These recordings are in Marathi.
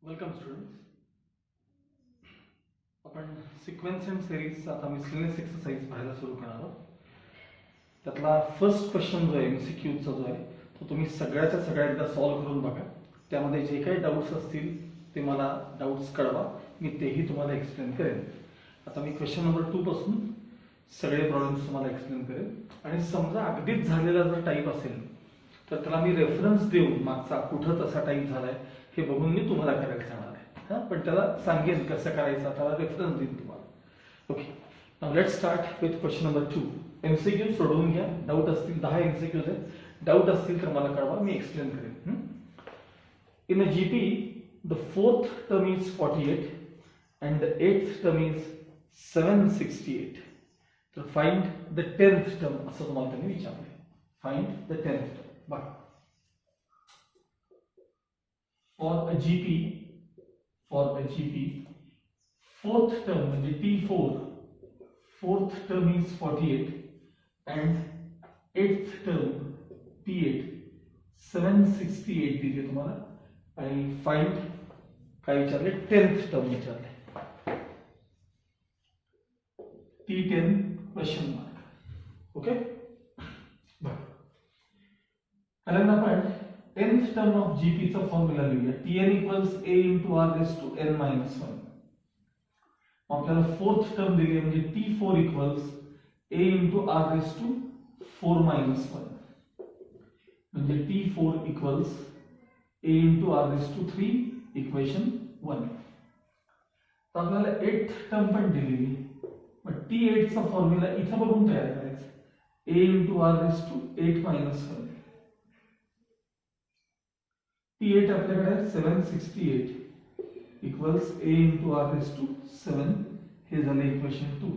Welcome students. आपण सिक्वेन्स अँड सिरीज आता मिसलेनियस एक्सरसाइज पाहायला सुरू करणार आहोत. त्यातला फर्स्ट क्वेश्चन जो आहे MCQचा जो आहे तो तुम्ही सगळ्याच्या सगळ्या एकदा सॉल्व्ह करून बघा. त्यामध्ये जे काही डाऊट्स असतील ते मला डाऊट्स कळवा, मी तेही तुम्हाला एक्सप्लेन करेन. आता मी क्वेश्चन नंबर 2 पासून सगळे प्रॉब्लेम्स तुम्हाला एक्सप्लेन करेन. आणि समजा अगदीच झालेला जर टाईप असेल तर त्याला मी रेफरन्स देऊन मागचा कुठं तसा टाईप झालाय हे बघून मी तुम्हाला करायला सांगणार आहे. पण त्याला सांगेन कसं करायचं, त्याला रेफरन्स देईन तुम्हाला. Okay, now let's start with question number 2. MCQ सोडवून घ्या. डाऊट असतील 10 MCQs आहेत. डाऊट असतील तर मला कळवा, मी एक्सप्लेन करेन. In a GP the fourth term is 48 and the eighth term is 768. तर find the 10th term असं तुम्हाला त्यांनी विचारलंय. Find the 10th term. बघा, for a GP fourth term म्हणजे T4 fourth term is 48 and eighth term T8 768 दिली तुम्हाला. आणि फाइंड काय विचारले, 10th टर्म विचारले. T10 question mark. ओके, पहिल्यांदा आपण 10th टर्म ऑफ GP चा फॉर्म्युला लिहूया. Tn equals a into r raised to n minus 1. आपल्याला फोर्थ टर्म दिली म्हणजे T4 equals a into r raised to 4 minus 1. म्हणजे T4 equals a into r raised to 3 equation 1. तर आपल्याला 8th टर्म पण दिलेली. मग T8 चा फॉर्म्युला इथे बघून तयार करायचा. a into r raised to 8 minus 1. T8 आपल्याकडे आहे 768 equals a into r raised to 7. हे झाले इक्वेशन 2.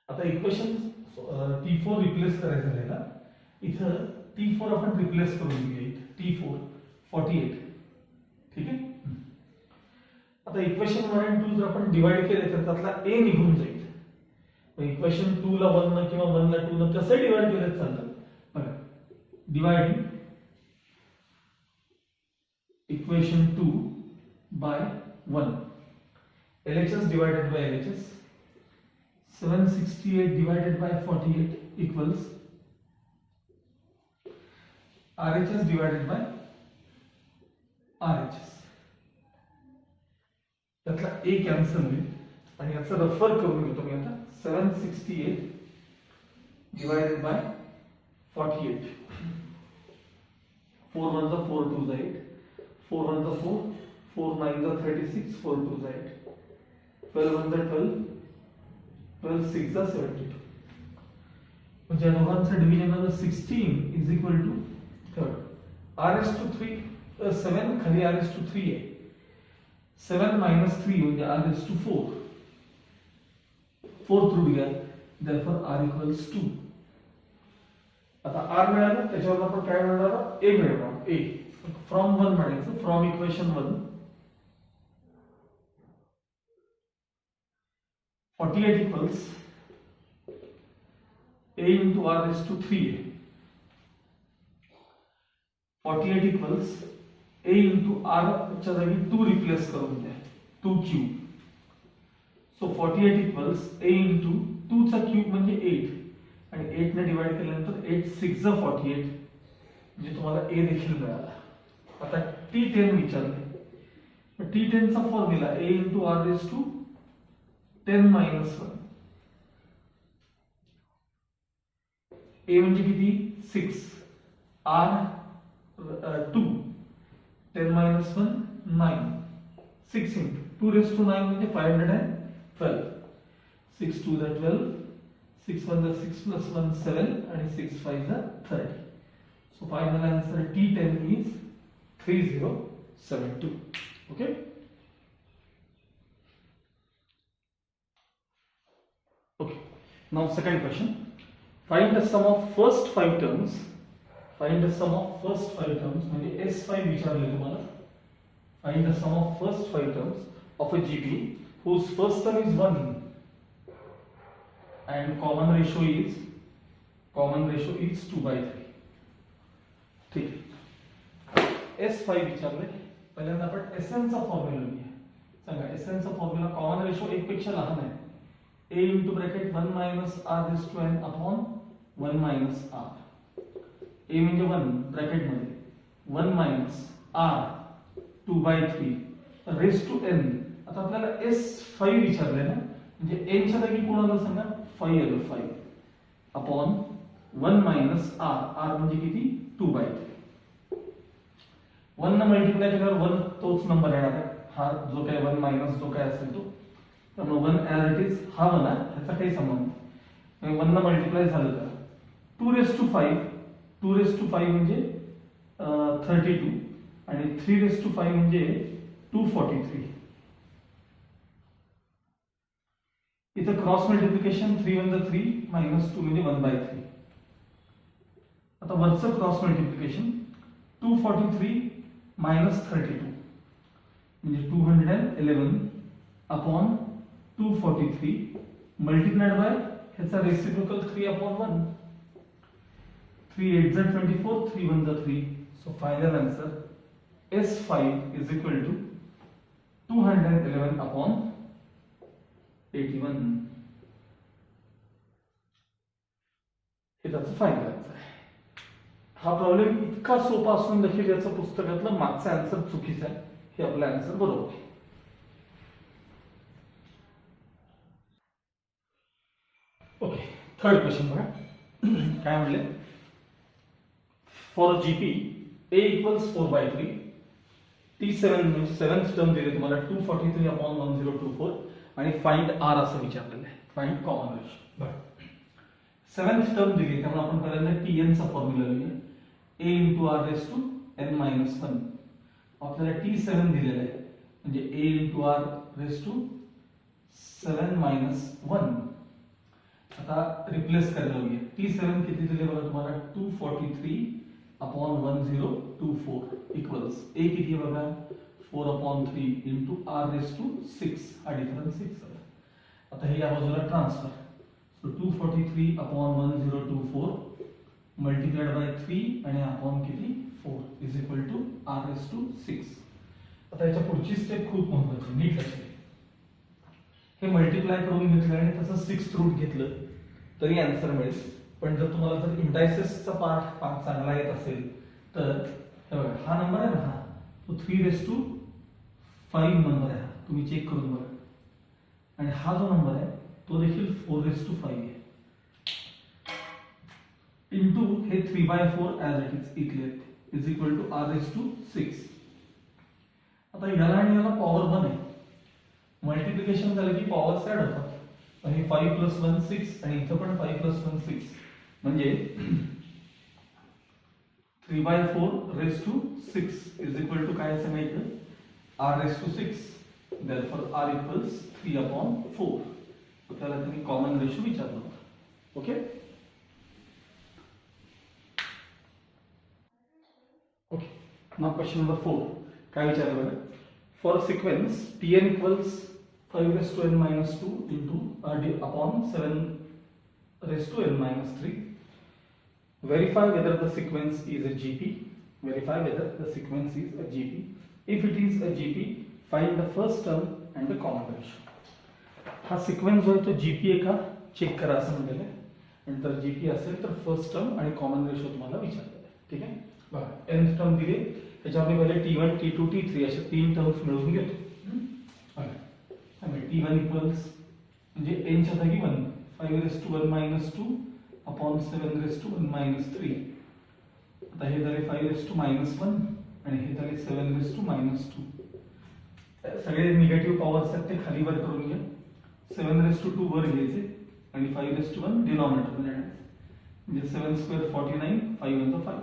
आता इक्वेशन T4 रिप्लेस करायचं आहे ना, इथं T4 आपण रिप्लेस करून घेऊया. T4 48. ठीक आहे. आता इक्वेशन 1 आणि 2 जर आपण डिवाइड केले तर त्यातला a निघून जाईल. इक्वेशन 2 ला 1 न किंवा 1 ला 2 न कसं डिवाइड केलं चालतं बघा. Dividing equation 2 by 1. LHS divided by LHS. 768 divided by 48 equals RHS divided by RHS. त्यातला a कॅन्सल होईल आणि याचा रेफर करून घेतो मी आता. 768 divided by 48. 4 1 जा 4 2 जा 8. 4 1 जा 4, 4 9 जा 36, 4 2 जा 8. 12 1 जा 12, 12 6 जा 72. म्हणजे या दोघांचं डिव्हिजन आहे 16 is equal to 3rd. r is to 3 7 खाली r is to 3 आहे. 7 minus 3 म्हणजे r is to 4. 4th route घ्या, therefore r equals 2. आता r मिळालं, त्याच्यावर आपण काय मिळणार, a मिळणार. a फ्रॉम 1 म्हणायचं, from equation 1. 48 equals a into r is to 3. 48 equals a into r च्या जागी 2 रिप्लेस करून द्या, 2 cube. So 48 equals a into 2 चा क्यूब म्हणजे 8 आणि 8 ने डिवाइड केल्यानंतर 8 6 जा 48 म्हणजे तुम्हाला a देखील मिळाला. आता T10 विचारले. T10 चा formula a into r raised to 10 minus 1. a म्हणजे किती, 6. r 2. 10 minus 1 9. 6 into 2 raised to 9 म्हणजे 512. 6 2 जा 12, 6 1 जा 6 plus 1 7 आणि 6 5 जा 30. So final answer T10 is 3072. Okay. Okay. Now second question. Find the sum of first 5 terms. Find the sum of first 5 terms म्हणजे S5 विचारले तुम्हाला. Find the sum of first 5 terms of a GP whose first term is 1 and common ratio is 2/3. ठीक है. S5 विचारले. पहिल्यांदा आपण Sn चा फॉर्म्युला लिहूया. सांगा Sn चा फॉर्म्युला कॉमन रेशो 1 पेक्षा लहान आहे. a into bracket 1 minus r raised to n upon 1 minus r. a म्हणजे 1 ब्रॅकेट मध्ये 1 minus r 2/3 raised to n. आता आपल्याला S5 विचारले ना, म्हणजे n च्या जागी कोण आलं सांगा, 5 आलं. 5 अपॉन 1 minus r. r म्हणजे किती, 2/3. 1 न मल्टिप्लाय केल्यावर 1 तोच नंबर येणार आहे. हा जो काय 1 मायनस जो काय असेल तो, त्यामुळे 1 ॲज इट इज हा 1 आहे, ह्याचा काही संबंध नाही. 1 न मल्टिप्लाय झालं तर 2 raised to 5. 2 raised to 5 म्हणजे 32 आणि 3 raised to 5 म्हणजे 243. इथं क्रॉस मल्टिप्लिकेशन 3 1 3 minus 2 म्हणजे 1/3. आता वरचं क्रॉस मल्टिप्लिकेशन 243 minus 32 म्हणजे 211 अपॉन 243 मल्टिप्लाइड बाय ह्याचा रेसिप्रोकल 3 अपॉन 1. 3 8 जा 24, 3 1 जा 3. So final answer S5 is equal to 211 upon 81. हे त्याचं फायनल आन्सर आहे. हा प्रॉब्लेम इतका सोपा असून देखील याचं पुस्तकातलं मागचा आन्सर चुकीचा आहे. हे आपलं आन्सर बरोबर आहे. ओके, थर्ड क्वेश्चन बघा. काय म्हणले, for GP a equals 4/3, T7 seventh term दिले तुम्हाला 243 अपॉन 1024 आणि फाइंड r असं विचारलेलं आहे. Find common ratio. बघा, सेव्हन्थ टर्म दिली त्यामुळे आपण पहिल्यांदा Tn चा फॉर्म्युला लिहूया. a into r raised to n minus 1. आपल्याला T7 दिलेलं आहे म्हणजे a into r raised to 7 minus 1. आता रिप्लेस करायला होईल. T7 किती दिले बघा तुम्हाला, 243 अपॉन 1024 इक्वल्स a किती आहे बघा, 4 upon 3 into r raise to 6. हा डिफरन्स 6 आला. आता हे या बाजूला transfer. So 243 upon 1024 multiplied by 3 आणि अपॉन किती 4 is equal to r raise to 6. आता याच्या पुढची स्टेप खूप महत्त्वाची, नीट लक्षात घ्या. हे मल्टिप्लाय करून घेतलं आणि त्याचं 6th रूट घेतलं तरी आन्सर मिळेल. पण जर तुम्हाला जर इंडायसेसचा पार्ट चांगला येत असेल तर हे बघा, हा नंबर आहे ना, हा तो 3 raised to 5 नंबर आहे. तुम्ही चेक करून बघा. आणि हा जो नंबर आहे तो देखील 4 raised to 5 आहे. इंटू हे 3/4 as it is equal is equal to r raised to 6. आता याला आणि याला पॉवर 1 आहे. मल्टिप्लिकेशन झालं की पॉवर ॲड होतात. आणि 5 + 1 6 आणि इथं पण 5 + 1 6 म्हणजे 3/4 raised to 6 is equal to काय सांगायचं, r raised to 6. therefore r equals 3/4. त्याला त्यांनी कॉमन रेशो विचारलं होतं. Okay okay, now question number 4 काय विचारलं बघा. For sequence Tn equals 5 raised to n minus 2 into upon 7 raised to n minus 3. Verify whether the sequence is a GP. Verify whether the sequence is a GP. If it is a GP, find the first term and the common ratio. हा सिक्वेन्स जो आहे तो GP आहे का चेक करा असं म्हटलेलं आहे. आणि जर GP असेल तर फर्स्ट टर्म आणि कॉमन रेशो तुम्हाला विचारलेलं आहे. ठीक आहे, बघा nth टर्म दिली, त्याच्यामध्ये पहिले T1 T2 T3 असे 3 टर्म्स मिळवून घेतो. T1 इक्वल्स म्हणजे n च्या जागी 1, 5 raised to 1 minus 2 upon 7 raised to 1 minus 3. आता हे झाले 5 raised to minus 1 आणि हे झाले 7 raised to minus 2. सगळे निगेटिव्ह पॉवर्स आहेत ते खाली वर करून घ्या. 7 raised to 2 वर घ्यायचे आणि 5 raised to 1 डिनॉमिनेटर मध्ये आणायचे. म्हणजे 7 square 49, 5 1 5.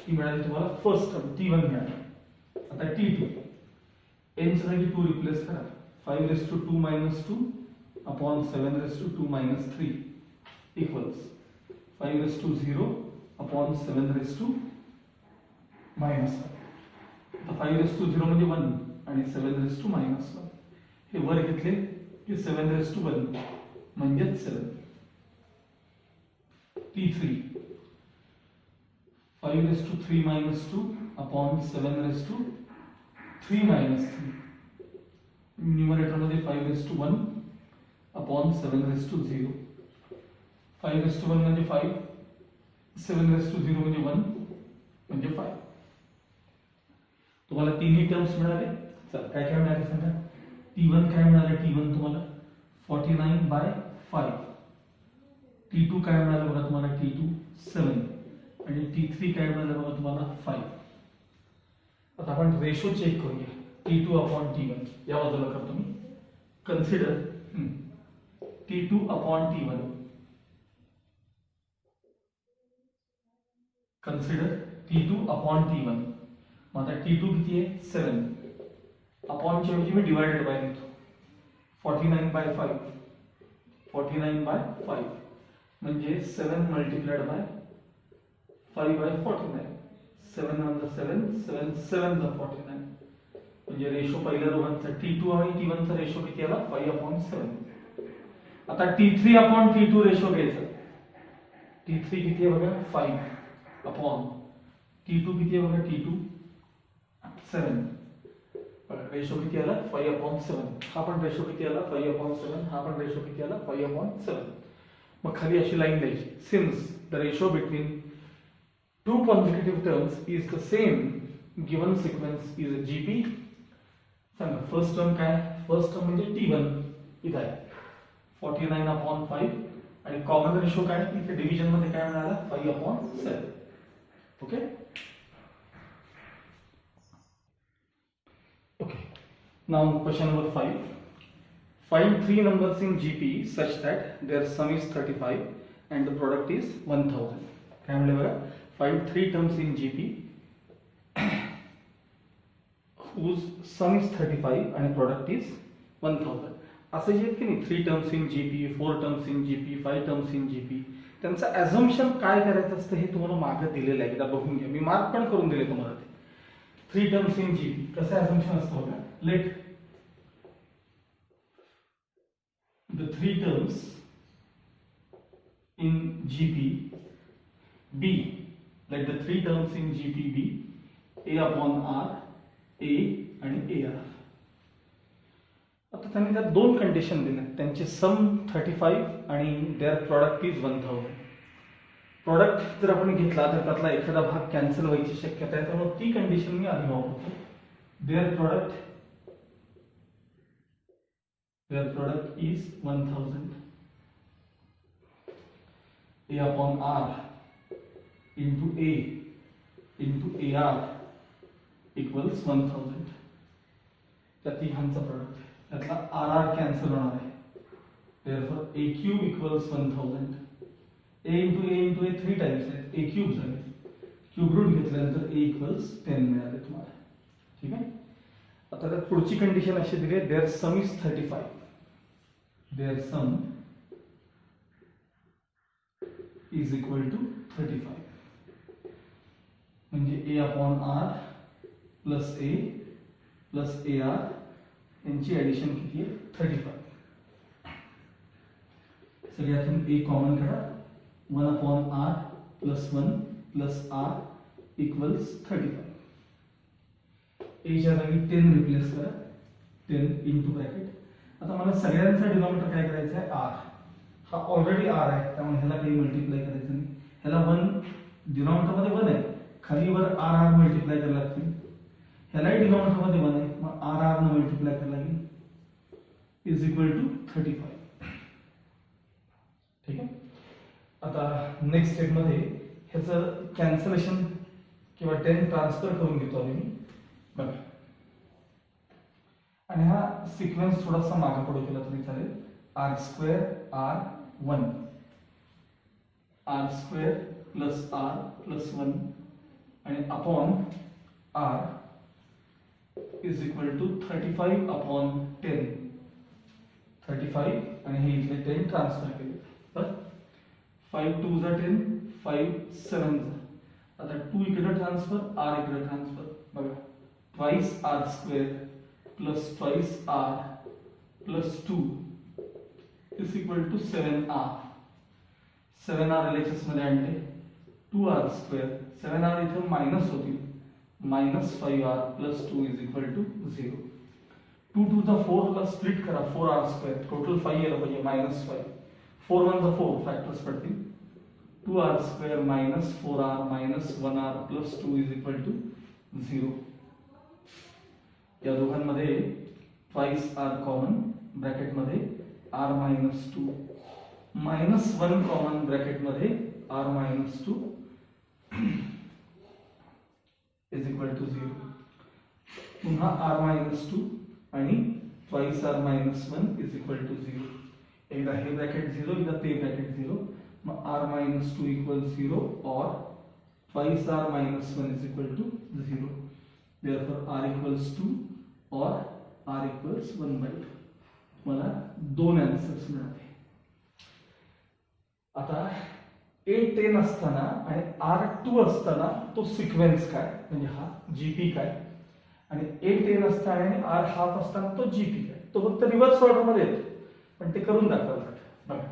ही मिळाली तुम्हाला फर्स्ट टर्म T1 मिळाली. आता T2 n च्या जागी 2 रिप्लेस करा. 5 raised to 2 minus 2 upon 7 raised to 2 minus 3 equals 5 raised to 0 upon 7 raised to minus 1. आता 5 raised to 0 म्हणजे 1 आणि 7 raised to minus 1 हे वर घेतले की 7 raised to 1 म्हणजेच 7. T3 5^3 minus 2 upon 7^3 minus 3. Numerator मध्ये 5^1 upon 7^0. 5^1 म्हणजे 5, 7^0 म्हणजे 1 म्हणजे 5. तुम्हाला तिन्ही टर्म्स मिळाले. चला काय काय मिळाले सांगा. T1 काय मिळाले. T1 तुम्हाला 49/5. T2 काय मिळालं बघा तुम्हाला. T2 7 आणि T3 काय मिळालं बघा तुम्हाला 5. आता आपण रेशो चेक करूया. T2 upon T1 या बाजूला करतो मी. Consider T2 upon T1. Consider T2 upon T1. मग आता T2 किती आहे 7. अपॉन च्या ऐवजी मी डिवाइडेड बाय लिहितो. 49/5. 49/5 म्हणजे 7 multiplied by 5/49. 7 on the 7, 7 7 the 49. म्हणजे रेशो पहिल्या दोघांचा T2 आणि T1 चा रेशो किती आला 5/7. आता T3 upon T2 रेशो घ्यायचा. T3 किती आहे बघा 5 अपॉन T2 किती आहे बघा T2 7. रेशो किती आला 5/7. हा पण रेशो किती आला 5/7. हा पण रेशो किती आला 5/7. मग खाली अशी लाईन द्यायची. Since the ratio between two consecutive terms is the same, given sequence is a GP. सांगा फर्स्ट टर्म काय. फर्स्ट टर्म म्हणजे T1 इथे आहे 49/5 आणि कॉमन रेशो काय इथे डिव्हिजन मध्ये काय मिळाला 5/7. Okay okay. Now question number 5. Find 3 numbers in GP such that their sum is 35 and the product is 1000. काय म्हणले बघा. Find 3 terms in GP whose sum is 35 and product is 1000. असे जे की नाही 3 terms in GP, 4 terms in GP, 5 terms in GP, त्यांचं assumption काय करायचं असतं हे तुम्हाला मागे दिलेलं आहे. एकदा बघून घ्या. मी मार्क पण करून दिले तुम्हाला ते. 3 terms in GP कसं assumption असतं बघा. Let the 3 terms in GP be, let the 3 terms in GP be A upon R, A आणि AR. आता त्यांनी त्यात दोन कंडिशन दिल्या. त्यांचे सम 35 आणि देअर प्रॉडक्ट इज 1000. प्रॉडक्ट जर आपण घेतला तर त्यातला एखादा भाग कॅन्सल व्हायची शक्यता आहे. त्यामुळे ती कंडिशन मी आधी वापरतो. Their product is 1000. A upon R into A into AR equals 1000. त्या तिघांचा प्रोडक्ट. त्यातला RR कॅन्सल होणार आहे. therefore A cube equals 1000. A into A into A 3 times आहेत. A cube झाले. क्यूब रूट घेतल्यानंतर A equals 10 मिळाले तुम्हाला. ठीक आहे. आता त्यात पुढची कंडिशन अशी दिली आहे. Their sum is 35. Their sum is equal to 35. म्हणजे A upon R plus A plus AR यांची ऍडिशन किती आहे 35. सगळ्यातून A कॉमन काढा. 1 upon R plus 1 plus R equals 35. A च्या जागी 10 रिप्लेस करा. 10 into ब्रॅकेट. आता मला सगळ्यांचा डिनॉमिनेटर काय करायचा आहे R. हा ऑलरेडी R आहे त्यामुळे ह्याला काही मल्टिप्लाय करायचं नाही. ह्याला 1 डिनॉमिनेटर मध्ये 1 आहे. खाली वर R मल्टिप्लाय करायला लागतील. ह्यालाही डिनॉमिनेटर मध्ये 1 आहे. मग R न मल्टिप्लाय करायला लागेल. Is equal to 35. ठीक आहे. आता नेक्स्ट स्टेप मध्ये ह्याचं कॅन्सलेशन किंवा 10 ट्रान्सफर करून घेतो आम्ही. बघा आणि हा सिक्वेन्स थोडासा मागे पुढे केला तरी चालेल. R² R1 R² plus R plus 1 आणि upon R is equal to 35 upon 10. 35 आणि हे इथले 10 ट्रान्सफर केले. बरं 5 2 जा 10, 5 7 जा. आता 2 इकडे ट्रान्सफर, R इकडे ट्रान्सफर. बघा twice R² plus twice R plus 2 is equal to 7R. 7R LHS मध्ये आणले 2r², 7r इथं मायनस होतील, -5r + 2 = 0. 2 to the 4 ला स्प्लिट करा, 4r², टोटल 5 यायला पाहिजे, -5. 4 1 जा 4, फॅक्टर्स पडतील. 2r² - 4r - 1r + 2 = 0. या दोघांमध्ये ट्वाइस r कॉमन, ब्रॅकेटमध्ये r - 2, -1 कॉमन, ब्रॅकेटमध्ये r - 2 = 0. पुन्हा r - 2 आणि ट्वाइस r - 1 = 0. एकदा हे ब्रॅकेट 0, एकदा ते ब्रॅकेट 0. मग r - 2 = 0 और ट्वाइस r - 1 = 0. Therefore r = 2 और r = 1/2. मला दोन आन्सर्स मिळाले. आता A10 असताना आणि R2 असताना तो सिक्वेन्स काय, म्हणजे हा GP काय, आणि A10 असताना आणि R हाफ असताना तो GP काय, तो फक्त रिव्हर्स ऑर्डर मध्ये येतो, पण ते करून दाखवतात. बघा,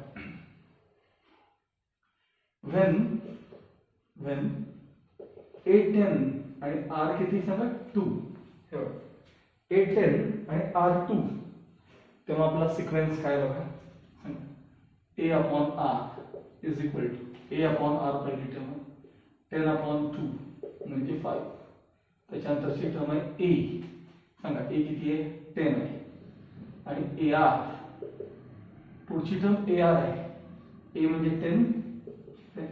when A10 आणि R किती सांगा 2, हे बघा A10 आणि R2, तेव्हा आपला सिक्वेन्स काय बघा, A/R is equal to A/R पहिली टर्म, 10/2 म्हणजे 5. त्याच्यानंतरची टर्म आहे A, सांगा A किती आहे, 10 आहे, आणि AR पुढची टर्म AR आहे. A म्हणजे 10,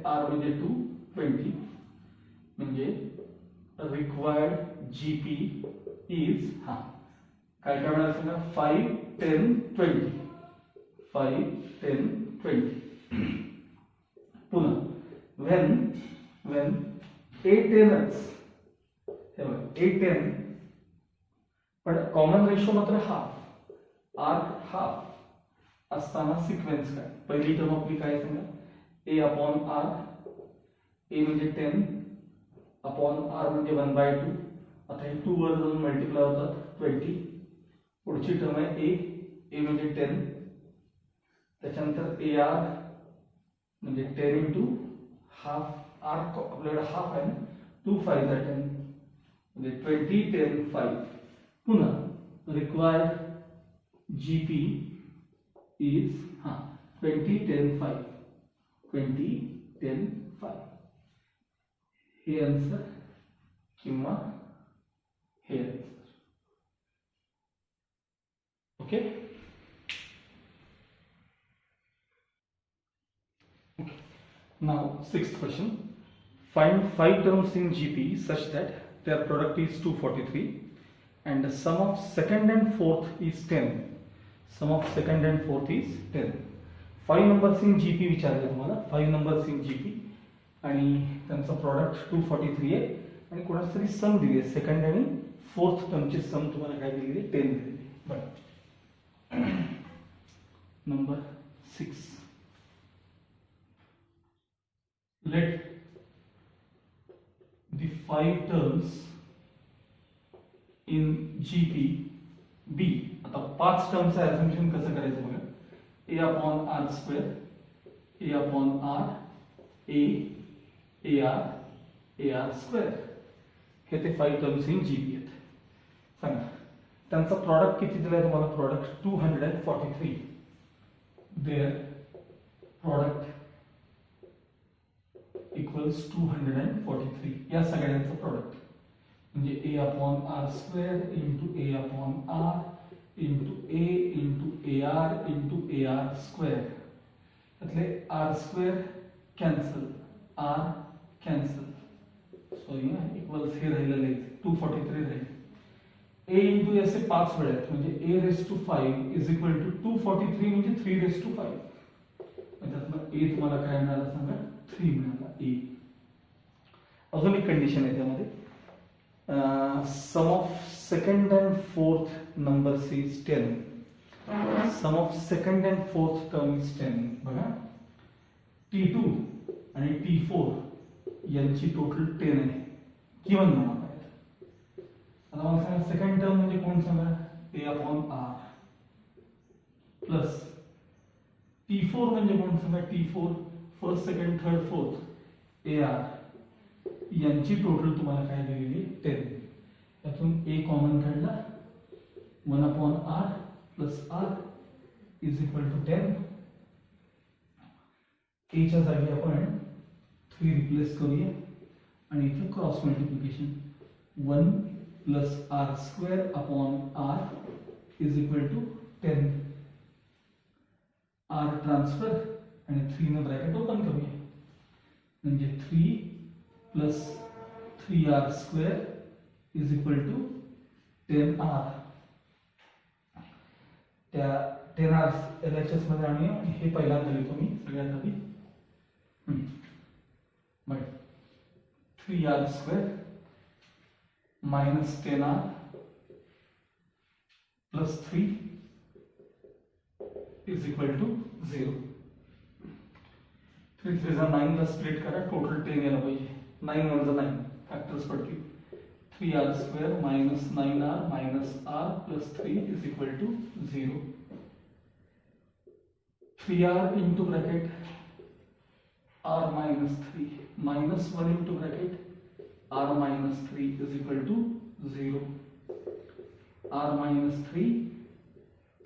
R म्हणजे 2, 20. म्हणजे रिक्वायर्ड GP इज, हा काय काय मिळालं सांगा, 5 10 20, 5 10 20. पुन्हा when A10 A10, पण कॉमन रेशो मात्र हाफ, R हाफ असताना सिक्वेन्स काय, पहिली टर्म आपली काय सांगा, A/R, A म्हणजे 10 अपॉन R म्हणजे 1/2. आता हे 2 वर जाऊन मल्टिप्लाय होतात 20. पुढची टर्म आहे A म्हणजे 10, त्याच्यानंतर AR म्हणजे 10 into हाफ, R आपल्याकडे हाफ आहे ना, 2 5 are 10 म्हणजे 20 10 5. पुन्हा रिक्वायर्ड GP इज 20 10 5, 20 10 5. हे आन्सर किंवा हे answer. Okay, now sixth question. Find 5 terms in GP such that their product is 243 and the sum of second and fourth is 10. Sum of second and fourth is 10. 5 numbers in GP विचारले तुम्हाला, 5 numbers in GP आणि त्यांचा प्रॉडक्ट 243 आहे आणि कोणाच तरी सम दिली आहे, सेकंड आणि फोर्थ टर्मची सम तुम्हाला काय दिली आहे, 10 दिली आहे. बरं, number 6. Let the 5 terms in GP be. आता 5 टर्मचं ॲझम्पशन कसं करायचं बघा, A/R², A/R, AR, AR². हे ते 5 टर्म्स इन GP आहेत. सांगा त्यांचा प्रॉडक्ट किती दिलाय तुम्हाला, प्रॉडक्ट 243. There product equals 243. या सगळ्यांचं प्रॉडक्ट म्हणजे A/R² into A/R into A into AR into AR². त्यातले R² cancel, R cancel, sorry equals हे राहिलेलं आहे 243 राहील. A इंटू असे 5 वेळा आहेत म्हणजे A⁵ इज इक्वल टू 243 म्हणजे 3⁵. त्यातनं A तुम्हाला काय मिळालं सांगा, 3 मिळाला A. अजून एक कंडिशन आहे त्यामध्ये, sum of second and fourth numbers is 10. Sum of second and fourth term is 10. बघा T2 आणि T4 यांची टोटल 10 आहे, गिवन म्हणा पाहिजे. आता मला सांगा सेकंड टर्म म्हणजे कोण सांगा, A/R प्लस T4 म्हणजे कोण सांगा, T4 first second third fourth A R यांची टोटल तुम्हाला काय दिलेली 10. यातून ए कॉमन काढला 1/r plus R is equal to 10. A च्या जागी आपण 3 रिप्लेस करूया आणि इथे cross multiplication 1 plus R square upon R is equal to 10. R transfer आणि 3 ने ब्रॅकेट ओपन करूया म्हणजे 3 plus 3r square is equal to 10r. त्या 10r LHS मध्ये आम्ही हे पहिल्यांदा लिहितो मी सगळ्यात आधी. मग 3r square minus 10r plus 3 is equal to 0. 3 3 जा 9 ला स्प्लिट करा, टोटल 10 यायला पाहिजे. 9 1 जा 9 फॅक्टर्स पडतील. 3r square minus 9r minus r plus 3 is equal to 0. 3r into bracket r minus 3 minus 1 into bracket r minus 3 is equal to 0. r minus 3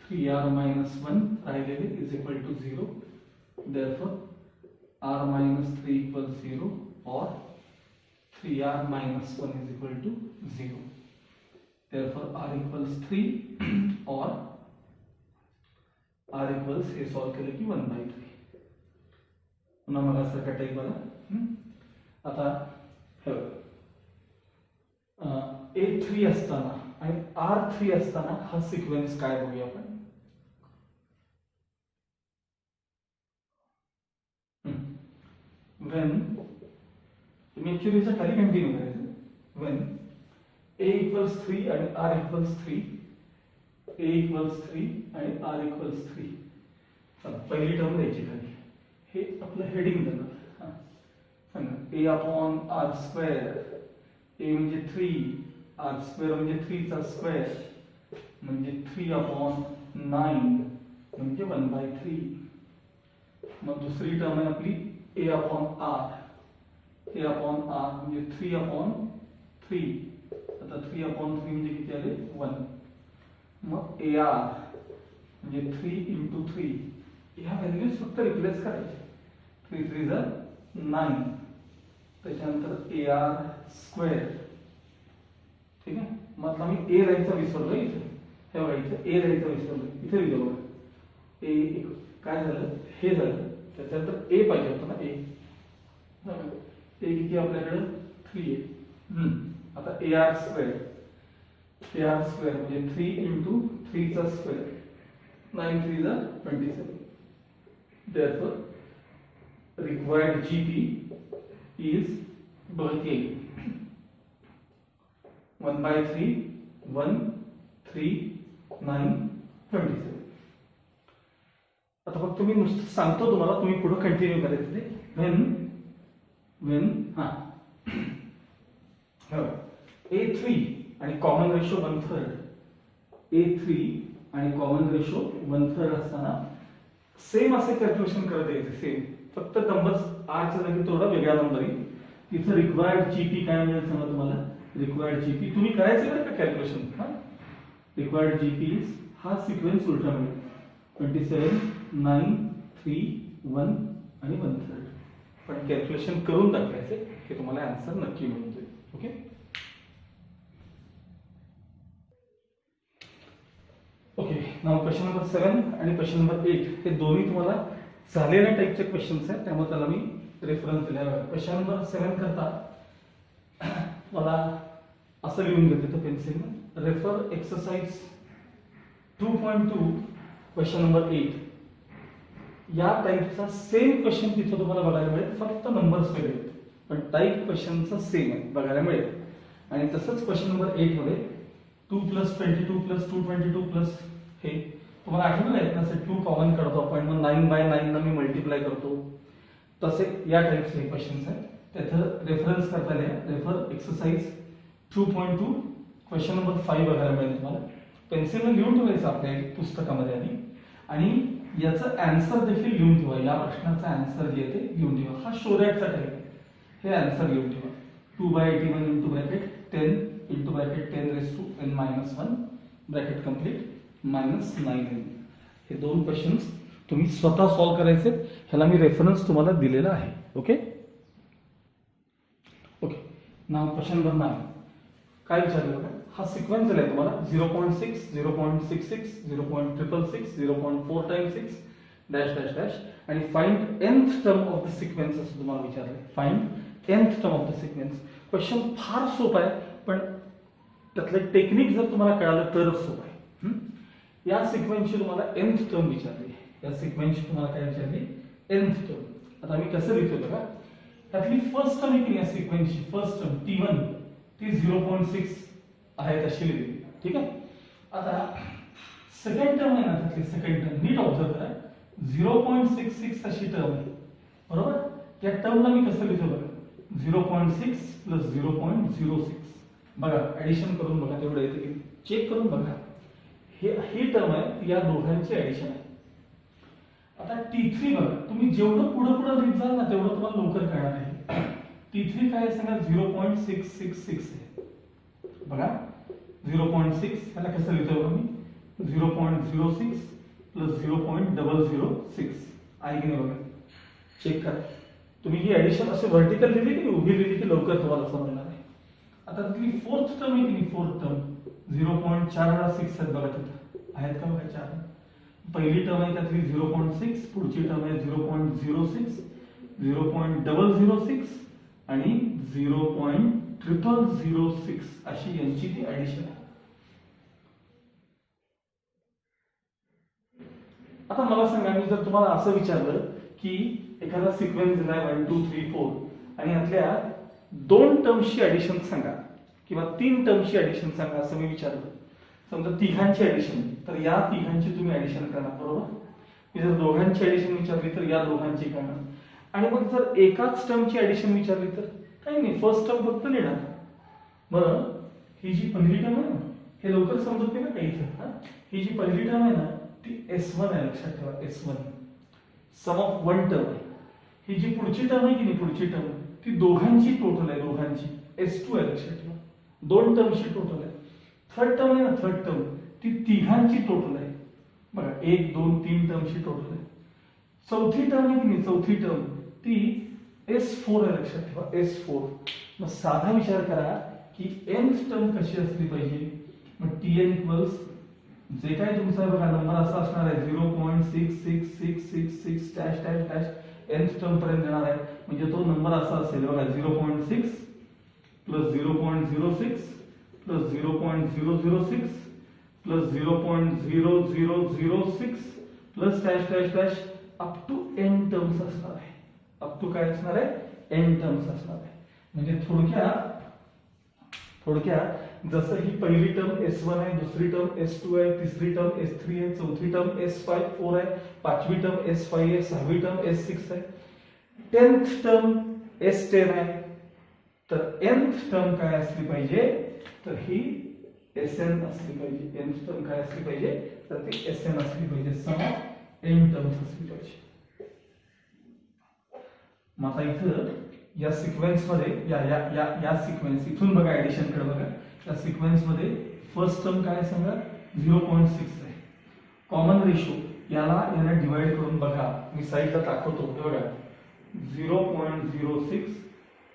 3r minus 1 राहिलेले is equal to 0. therefore r minus 3 equal 0 और 3r minus 1 is equal to 0. therefore r equals 3 और r इक्वल्स हे सॉल्व केले की 1/3. पुन्हा मला सारखा टाईप बघा. आता A3 असताना आणि R3 असताना हा सिक्वेन्स काय बघूया आपण. when तुम्ही ऍक्च्युअली याच्या खाली कंटिन्यू करायचं. when A इक्वल्स 3 आणि R इक्वल्स 3, A इक्वल्स 3 आणि R इक्वल्स 3. चला पहिली टर्म द्यायची खाली. हे आपलं हेडिंग देणार. सांगा A upon R square. A म्हणजे 3, R स्क्वेअर म्हणजे 3 चा स्क्वेअर म्हणजे 3 अपॉन 9 म्हणजे 1/3. मग दुसरी टर्म आहे आपली A upon R. A upon R म्हणजे 3 अपॉन 3. आता 3 अपॉन 3 म्हणजे किती आले 1. मग AR म्हणजे 3 इंटू 3. ह्या व्हॅल्यूज फक्त रिप्लेस करायचे. 3 3 जा 9. त्याच्यानंतर AR स्क्वेअर. ठीक आहे. मग मी A राहायचा विसरलो इथे. हे बघा इथे A राहायचा विसरलो. इथे लिहिलं बघा. A काय झालं हे झालं. त्याच्यानंतर A पाहिजे होतं ना A. A किती आपल्याकडे 3 आहे. आता AR स्क्वेअर. AR स्क्वेअर म्हणजे 3 इंटू 3 चा स्क्वेअर 9 3 जा 27. therefore required GP is 1/3 1 3 9 27. आता फक्त मी नुसतं सांगतो तुम्हाला, तुम्ही पुढे कंटिन्यू करायचं ते. when A3 आणि कॉमन रेशो 1/3. A3 आणि कॉमन रेशो 1/3 असताना सेम असे कॅल्क्युलेशन करत यायचे. सेम फक्त नंबर्स R च्या जागी थोडा वेगळा नंबर येईल. तिथे रिक्वायर्ड जीपी काय मिळेल सांगा तुम्हाला. रिक्वायर्ड जीपी तुम्ही करायचं बरं का कॅल्क्युलेशन. रिक्वायर्ड जीपी हा सिक्वेन्स उलटा मिळेल. 27 9 3 1 आणि 1/3. पण कॅल्क्युलेशन करून दाखवायचे की तुम्हाला आन्सर नक्की मिळून जाईल. ओके. ओके. नाव क्वेश्चन नंबर 7 आणि क्वेश्चन नंबर 8 हे दोन्ही तुम्हाला झालेल्या टाईपचे क्वेश्चन्स आहेत, त्यामुळे त्याला मी रेफरन्स दिलेला आहे. क्वेश्चन नंबर 7 करता मला असं लिहून घेते तर pencil. Refer exercise 2.2 question number 8. या टाईपचा सेम क्वेश्चन तिथे तुम्हाला बघायला मिळेल, फक्त नंबर्स वेगळे आहेत पण टाईप क्वेश्चनचा सेम आहे बघायला मिळेल. आणि तसंच क्वेश्चन नंबर 8 मध्ये 2 + 22 + 222 प्लस हे तुम्हाला आठवलं आहे ना, 2 कॉमन करतो आपण, मग 9/9 ला मी मल्टिप्लाय करतो. तसे या टाईपचे क्वेश्चन्स आहेत. त्याचं रेफरन्स करता येईल. रेफर एक्सरसाइज 2.2 क्वेश्चन नंबर 5 बघायला मिळेल तुम्हाला. पेन्सिलने लिहून ठेवायचं आपल्या पुस्तकामध्ये आधी आणि याचं आन्सर देखील लिहून ठेवा. या प्रश्नाचा आन्सर जे आहे ते लिहून ठेवा. हा शोरॅटचा टाईप आहे. हे आन्सर लिहून ठेवा. 2/81 into bracket 10 into bracket 10 raise to n minus 1 bracket complete minus 9n. हे दोन क्वेश्चन्स तुम्ही स्वतः सॉल्व्ह करायचे. ह्याला मी रेफरन्स तुम्हाला दिलेला आहे. Okay okay. नाव क्वेश्चन नंबर 9 काय विचारलं बघा. हा सिक्वेन्स दिलाय तुम्हाला 0.6 0.66 0.666 0.4 टाइम्स 6 डॅश डॅश डॅश आणि find nth term of the sequence असं तुम्हाला विचारलंय. Find nth term of the sequence. Question फार सोपा आहे पण त्यातलं टेक्निक जर तुम्हाला कळालं तरच सोपं आहे. या सिक्वेन्सची तुम्हाला nth टर्म विचारली. या सिक्वेन्सची तुम्हाला काय विचारली nth टर्म. आता मी कसं लिहितो बघा. त्यातली फर्स्ट टर्म आहे की या सिक्वेन्सची फर्स्ट टर्म t1 ती 0.6 आहे तशी लिहिली. ठीक आहे. आता सेकंड टर्म आहे ना त्यातली सेकंड टर्म नीट ऑब्झर्व करा. 0.66 अशी टर्म आहे बरोबर. या टर्मला मी कसं लिहितो बघा. 0.6 प्लस 0.06 बघा ऍडिशन करून बघा तेवढं येते की चेक करून बघा. ही टर्म आहे या दोघांची ऍडिशन आहे. आता T3 बघा तुम्ही जेवढं पुढे पुढे लिहित जाल ना तेवढं तुम्हाला लवकर कळणार आहे. T3 काय सांगा 0.666 आहे बघा. 0.6 ह्याला कसं लिहितो बघा मी 0.06 प्लस 0.006 आहे की नाही बघा. चेक करा तुम्ही ही ऍडिशन असे व्हर्टिकल लिहिली की उभी लिहिली की लवकर तुम्हाला समजणार आहे. आता तिथली फोर्थ टर्म आहे की नाही फोर्थ टर्म 0.4 वेळा 6 आहेत बघा तिथं आहेत का बघा 4. पहिली टर्म आहे त्यातली 0.6 पुढची टर्म आहे 0.06 0.006 आणि 0.006 अशी यांची ती ऍडिशन आहे. आता मला सांगा मी जर तुम्हाला असं विचारलं की एखादा सिक्वेन्स दिलाय 1 2 3 4 आणि यातल्या दोन टर्म्सची ऍडिशन सांगा किंवा तीन टर्म्सची ऍडिशन सांगा असं मी विचारलं. समजा तिघांची ऍडिशन तर या तिघांची तुम्ही ऍडिशन करणार बरोबर. मी जर दोघांची ऍडिशन विचारली तर या दोघांची करणार. आणि मग जर एकाच टर्मची ऍडिशन विचारली तर काही नाही फर्स्ट टर्म फक्त लिहिणार. बरं ही जी पहिली टर्म आहे ना हे लवकर समजत नाही ना काही इथं. ही जी पहिली टर्म आहे ना ती S1 आहे लक्षात ठेवा. S1 some of one term आहे. ही जी पुढची टर्म आहे की नाही पुढची टर्म ती दोघांची टोटल आहे दोघांची S2 आहे लक्षात ठेवा. दोन टर्मची टोटल आहे. थर्ड टर्म आहे ना थर्ड टर्म ती तिघांची टोटल आहे बघा. 1 2 3 टर्मची टोटल आहे. चौथी टर्म आहे की नाही चौथी टर्म ती S4 आहे लक्षात ठेवा. S4 मग साधा विचार करा की nth टर्म कशी असली पाहिजे. मग Tn इक्वल्स जे काय तुमचा बघा नंबर असा असणार आहे 0.6666 dash dash dash nth term पर्यंत येणार आहे. म्हणजे तो नंबर असा असेल बघा 0.6 plus 0.06 plus 0.006 plus 0.0006 plus dash dash dash up to n terms असणार आहे. अप टू काय असणार आहे n टर्म्स असणार आहे. म्हणजे थोडक्यात जसं ही पहिली टर्म S1 आहे दुसरी टर्म S2 आहे तिसरी टर्म S3 आहे चौथी टर्म S5 4 आहे पाचवी टर्म S5 आहे सहावी टर्म S6 आहे 10th टर्म S10 आहे. तर nth टर्म काय असली पाहिजे तर ही Sn असली पाहिजे. nth टर्म काय असली पाहिजे तर ती Sn असली पाहिजे. सम ऑफ n टर्म्स असली पाहिजे. मग आता इथं या सिक्वेन्स मध्ये या सिक्वेन्स इथून बघा ऍडिशन कडे बघा. या सिक्वेन्स मध्ये फर्स्ट टर्म काय सांगा 0.6 आहे. कॉमन रेशो याला डिवाइड करून बघा. मी साइडला दाखवतो बघा 0.06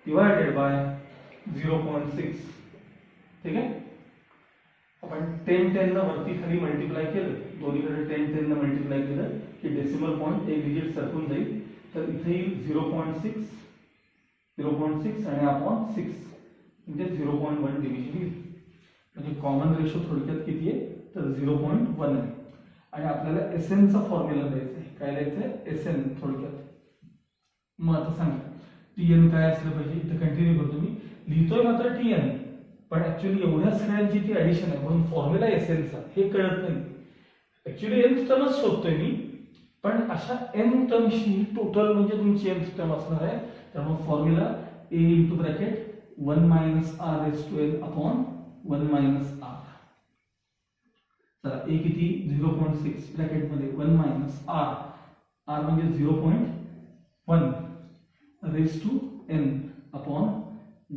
डिवायडेड बाय 0.6. ठीक आहे. आपण 10 ला वरती खाली मल्टिप्लाय केलं दोन्हीकडे 10 ला मल्टिप्लाय केलं की डेसिमल पॉइंट एक डिजिट सरकून जाईल. तर इथे येईल 0.6 आणि अपॉन 6 म्हणजे 0.1 डिव्हिजन येईल. म्हणजे कॉमन रेशो थोडक्यात किती आहे तर 0.1 आहे. आणि आपल्याला Sn चा फॉर्म्युला द्यायचा आहे. काय द्यायचं आहे Sn थोडक्यात. मग आता सांगा Tn काय असलं पाहिजे. इथे कंटिन्यू करतो मी लिहितोय मात्र Tn पण ऍक्च्युअली एवढ्या सगळ्यांची ती ऍडिशन आहे म्हणून फॉर्म्युला Sn चा हे कळत नाही. ऍक्च्युअली nth टर्मच शोधतोय मी पण अशा n टर्मची टोटल म्हणजे तुमची nth टर्म असणार आहे. त्यामुळे formula a into bracket 1 minus r raise to n upon 1 minus r. चला a किती 0.6 ब्रॅकेट मध्ये 1 मायनस r r म्हणजे 0.1 raise to n upon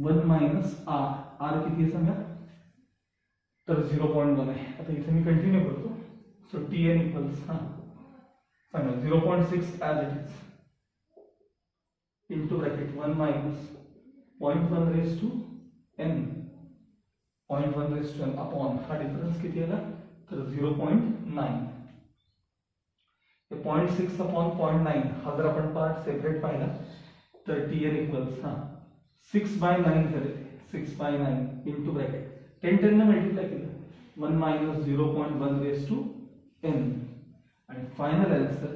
1 minus r किती आहे सांगा, तर 0.1 आहे. आता इथे मी कंटिन्यू करतो. सो Tn इक्वल्स सांगा 0.6 as it is into bracket 1 minus 0.1 raise to n, 0.1 raise to n upon हा डिफरन्स किती आला, तर 0.9. 0.6 अपॉन 0.9 हा जर आपण पार्ट सेपरेट पाहिला तर Tn इक्वल्स 6/9 झाले. 6/9 इंटू ब्रॅकेट 10 ने मल्टिप्लाय केलं 1 मायनस 0.1 रेज टू n आणि final answer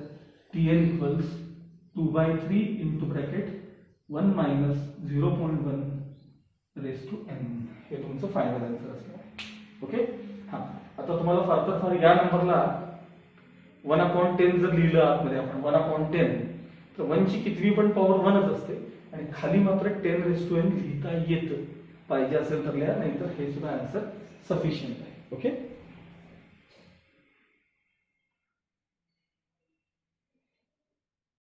Tn equals 2/3 into bracket 1 minus 0.1 raise to n. हे तुमचं फायनल आन्सर असणार. ओके. आता तुम्हाला फार तर फार या नंबरला 1/10 जर लिहिलं आतमध्ये आपण 1/10 तर 1 ची कितवी पण पॉवर 1च असते आणि खाली मात्र 10 रेज टू n लिहिता येतं. पाहिजे असेल तर लिहा, नाहीतर हे सुद्धा आन्सर सफिशियंट आहे. ओके.